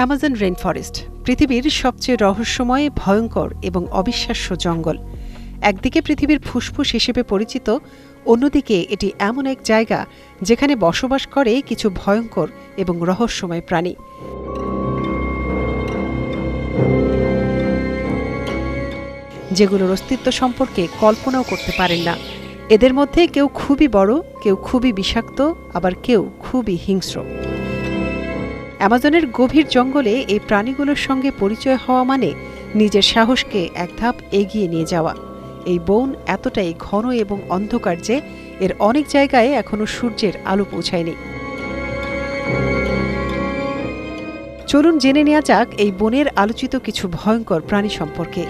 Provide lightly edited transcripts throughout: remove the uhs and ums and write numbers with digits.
Amazon rain forest পৃথিবীর সবচেয়ে রহস্যময়, ভয়ঙ্কর এবং অবিশ্বাস্য জঙ্গল। একদিকে পৃথিবীর ফুসফুস হিসেবে পরিচিত, অন্যদিকে এটি এমন এক জায়গা যেখানে বসবাস করে কিছু ভয়ঙ্কর এবং রহস্যময় প্রাণী। যেগুলোর অস্তিত্ব সম্পর্কে কল্পনাও করতে পারেন না। এদের মধ্যে কেউ খুবই বড়, কেউ খুবই বিষাক্ত, আবার কেউ খুবই হিংস্র। অ্যামাজনের গভীর জঙ্গলে এই প্রাণীগুলোর সঙ্গে পরিচয় হওয়া মানে নিজের সাহসকে এক ধাপ এগিয়ে নিয়ে যাওয়া। এই বন এতটাই ঘন এবং অন্ধকার যে এর অনেক জায়গায় এখনো সূর্যের আলো পৌঁছায়নি। চলুন জেনে নেওয়া যাক এই বনের আলোচিত কিছু ভয়ঙ্কর প্রাণী সম্পর্কে,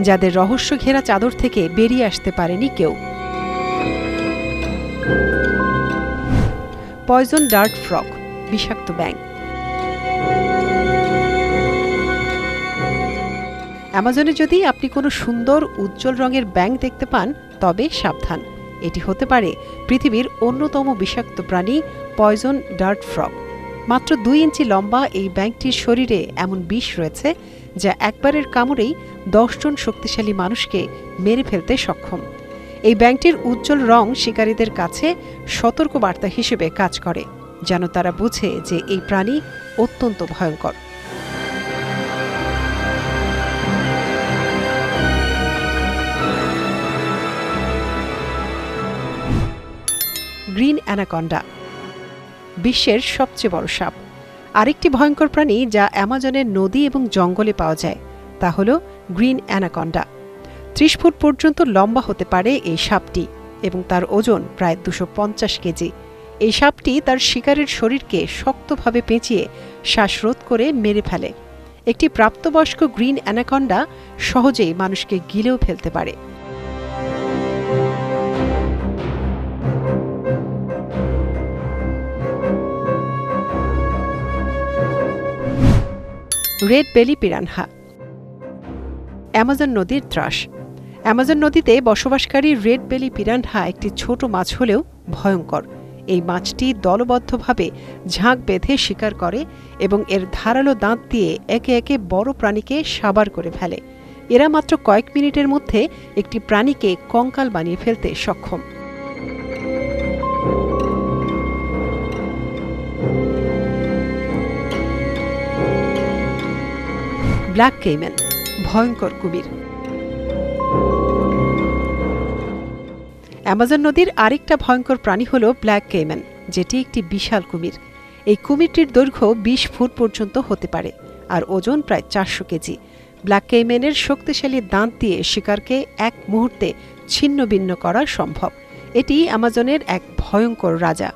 যাদের রহস্য ঘেরা চাদর থেকে বেরিয়ে আসতে পারেনি কেউ। পয়জন ডার্ট ফ্রগ, বিষাক্ত ব্যাঙ। অ্যামাজনে যদি আপনি কোনো সুন্দর উজ্জ্বল রঙের ব্যাঙ দেখতে পান, তবে সাবধান, এটি হতে পারে পৃথিবীর অন্যতম বিষাক্ত প্রাণী পয়জন ডার্ট ফ্রগ। মাত্র 2 ইঞ্চি লম্বা এই ব্যাঙটির শরীরে এমন বিষ রয়েছে যা একবারের কামড়েই 10 জন শক্তিশালী মানুষকে মেরে ফেলতে সক্ষম। এই ব্যাঙটির উজ্জ্বল রং শিকারীদের কাছে সতর্কবার্তা হিসেবে কাজ করে, যেন তারা বুঝে যে এই প্রাণী অত্যন্ত ভয়ঙ্কর। গ্রিন অ্যানাকন্ডা, বিশ্বের সবচেয়ে বড় সাপ। আরেকটি ভয়ঙ্কর প্রাণী যা অ্যামাজনের নদী এবং জঙ্গলে পাওয়া যায় তা হল গ্রিন অ্যানাকন্ডা। 30 ফুট পর্যন্ত লম্বা হতে পারে এই সাপটি এবং তার ওজন প্রায় 250 কেজি। এই সাপটি তার শিকারের শরীরকে শক্তভাবে পেঁচিয়ে শ্বাসরোধ করে মেরে ফেলে। একটি প্রাপ্তবয়স্ক গ্রিন অ্যানাকন্ডা সহজেই মানুষকে গিলেও ফেলতে পারে। রেড বেলি পিরানহা, অ্যামাজন নদীর ত্রাস। অ্যামাজন নদীতে বসবাসকারী রেড বেলি পিরানহা একটি ছোট মাছ হলেও ভয়ঙ্কর। এই মাছটি দলবদ্ধভাবে ঝাঁক বেঁধে শিকার করে এবং এর ধারালো দাঁত দিয়ে একে একে বড় প্রাণীকে সাবার করে ফেলে। এরা মাত্র কয়েক মিনিটের মধ্যে একটি প্রাণীকে কঙ্কাল বানিয়ে ফেলতে সক্ষম। ব্ল্যাক কেইম্যান, ভয়ঙ্কর কুমির। অ্যামাজন নদীর আরেকটা ভয়ঙ্কর প্রাণী হল ব্ল্যাক কেইম্যান, যেটি একটি বিশাল কুমির। এই কুমিরটির দৈর্ঘ্য 20 ফুট পর্যন্ত হতে পারে আর ওজন প্রায় 400 কেজি। ব্ল্যাক কেইম্যানের শক্তিশালী দাঁত দিয়ে শিকারকে এক মুহূর্তে ছিন্ন ভিন্ন করা সম্ভব। এটি অ্যামাজনের এক ভয়ঙ্কর রাজা।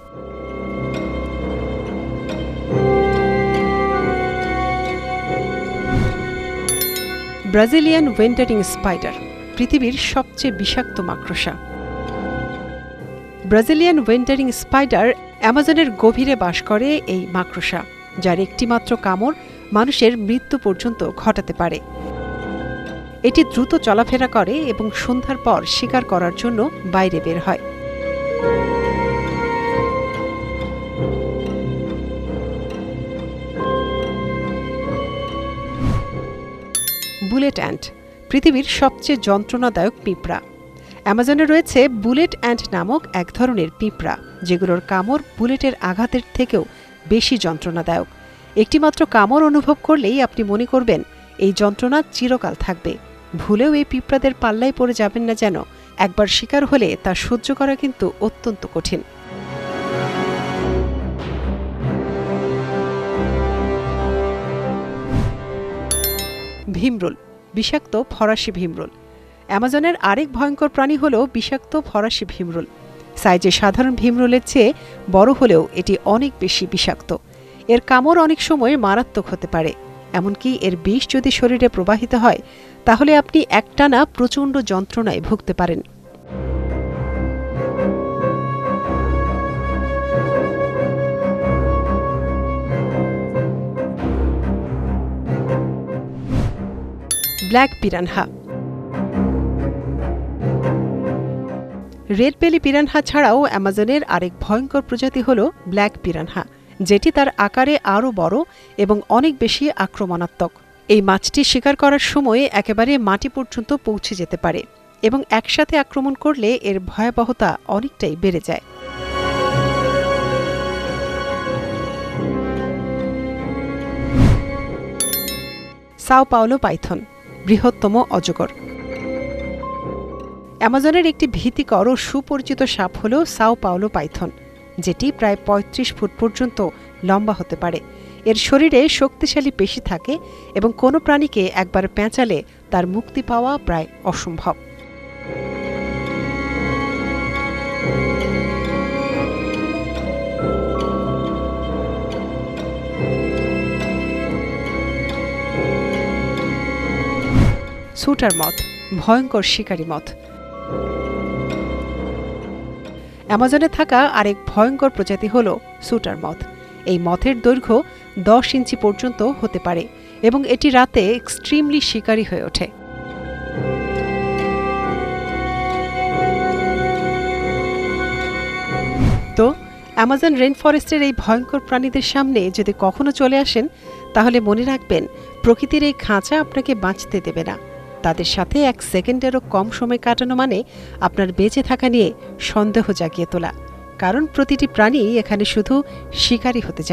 ব্রাজিলিয়ান ওয়েন্ডারিং স্পাইডার, পৃথিবীর সবচেয়ে বিষাক্ত মাকড়সা। ব্রাজিলিয়ান ওয়েন্ডারিং স্পাইডার অ্যামাজনের গভীরে বাস করে এই মাকড়সা, যার একটিমাত্র কামড় মানুষের মৃত্যু পর্যন্ত ঘটাতে পারে। এটি দ্রুত চলাফেরা করে এবং সন্ধ্যার পর শিকার করার জন্য বাইরে বের হয়। বুলেট অ্যান্ট, পৃথিবীর সবচেয়ে যন্ত্রণাদায়ক পিঁপড়া। অ্যামাজনে রয়েছে বুলেট অ্যান্ট নামক এক ধরনের পিঁপড়া, যেগুলোর কামড় বুলেটের আঘাতের থেকেও বেশি যন্ত্রণাদায়ক। একটিমাত্র কামড় অনুভব করলেই আপনি মনে করবেন এই যন্ত্রণা চিরকাল থাকবে। ভুলেও এই পিঁপড়াদের পাল্লায় পড়ে যাবেন না যেন। একবার শিকার হলে তা সহ্য করা কিন্তু অত্যন্ত কঠিন। ভীমরুল, বিষাক্ত ফরাসি ভীমরুল। অ্যামাজনের আরেক ভয়ঙ্কর প্রাণী হল বিষাক্ত ফরাসি ভীমরুল। সাইজে সাধারণ ভীমরুলের চেয়ে বড় হলেও এটি অনেক বেশি বিষাক্ত। এর কামড় অনেক সময় মারাত্মক হতে পারে। এমনকি এর বিষ যদি শরীরে প্রবাহিত হয় তাহলে আপনি একটানা প্রচণ্ড যন্ত্রণায় ভুগতে পারেন। Black piranha, red belly piranha ছাড়াও অ্যামাজনের আরেক ভয়ঙ্কর প্রজাতি হল ব্ল্যাক পিরানহা। যেটি তার আকারে আরও বড় এবং অনেক বেশি আক্রমণাত্মক। এই মাছটি শিকার করার সময় একেবারে মাটি পর্যন্ত পৌঁছে যেতে পারে এবং একসাথে আক্রমণ করলে এর ভয়াবহতা অনেকটাই বেড়ে যায়। সাও পাওলো পাইথন, বৃহত্তম অজগর। অ্যামাজনের একটি ভীতিকর ও সুপরিচিত সাপ হল সাও পাওলো পাইথন, যেটি প্রায় ৩৫ ফুট পর্যন্ত লম্বা হতে পারে। এর শরীরে শক্তিশালী পেশি থাকে এবং কোনো প্রাণীকে একবার পেঁচালে তার মুক্তি পাওয়া প্রায় অসম্ভব। শুটার মথ, ভয়ঙ্কর শিকারী মথ। অ্যামাজনে থাকা আরেক ভয়ঙ্কর প্রজাতি হল শুটার মথ। এই মথের দৈর্ঘ্য 10 ইঞ্চি পর্যন্ত হতে পারে এবং এটি রাতে এক্সট্রিমলি শিকারী হয়ে ওঠে। তো অ্যামাজন রেইন ফরেস্টের এই ভয়ঙ্কর প্রাণীদের সামনে যদি কখনো চলে আসেন, তাহলে মনে রাখবেন, প্রকৃতির এই খাঁচা আপনাকে বাঁচতে দেবে না। তাদের সাথে 1 সেকেন্ডেরও কম সময় কাটানো মানে আপনার বেঁচে থাকা নিয়ে সন্দেহ জাগিয়ে তোলা। কারণ প্রতিটি প্রাণী এখানে শুধু শিকারী হতে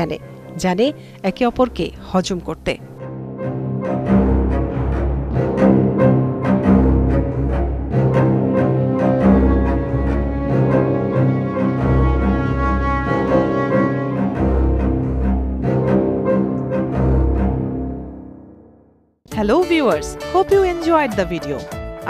জানে একে অপরকে হজম করতে। Hello viewers, hope you enjoyed the video.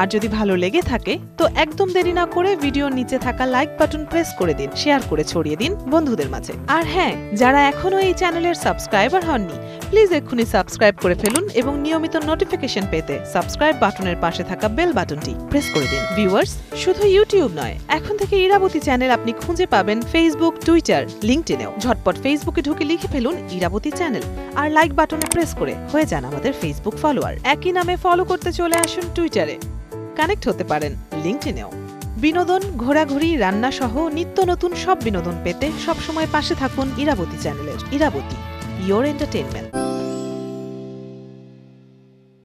আর যদি ভালো লেগে থাকে তো একদম দেরি না করে ভিডিওর নিচে থাকা লাইক বাটন প্রেস করে দিন, শেয়ার করে ছড়িয়ে দিন বন্ধুদের মাঝে। আর হ্যাঁ, যারা এখনো এই চ্যানেলের সাবস্ক্রাইবার হননি, প্লিজ এক্ষুনি সাবস্ক্রাইব করে ফেলুন এবং নিয়মিত নোটিফিকেশন পেতে সাবস্ক্রাইব বাটনের পাশে থাকা বেল বাটনটি প্রেস করে দিন। ভিউয়ার্স, শুধু ইউটিউব নয়, এখন থেকে ইরাবতী চ্যানেল আপনি খুঁজে পাবেন ফেসবুক, টুইটার, লিংকডইনেও। ঝটপট ফেসবুকে ঢুকে লিখে ফেলুন ইরাবতী চ্যানেল আর লাইক বাটনে প্রেস করে হয়ে যান আমাদের ফেসবুক ফলোয়ার। একই নামে ফলো করতে চলে আসুন টুইটারে, কানেক্ট হতে পারেন লিংকডইনেও। বিনোদন, ঘোরাঘুরি, রান্না সহ নিত্য নতুন সব বিনোদন পেতে সবসময় পাশে থাকুন ইরাবতী চ্যানেলের। Irabati, your entertainment.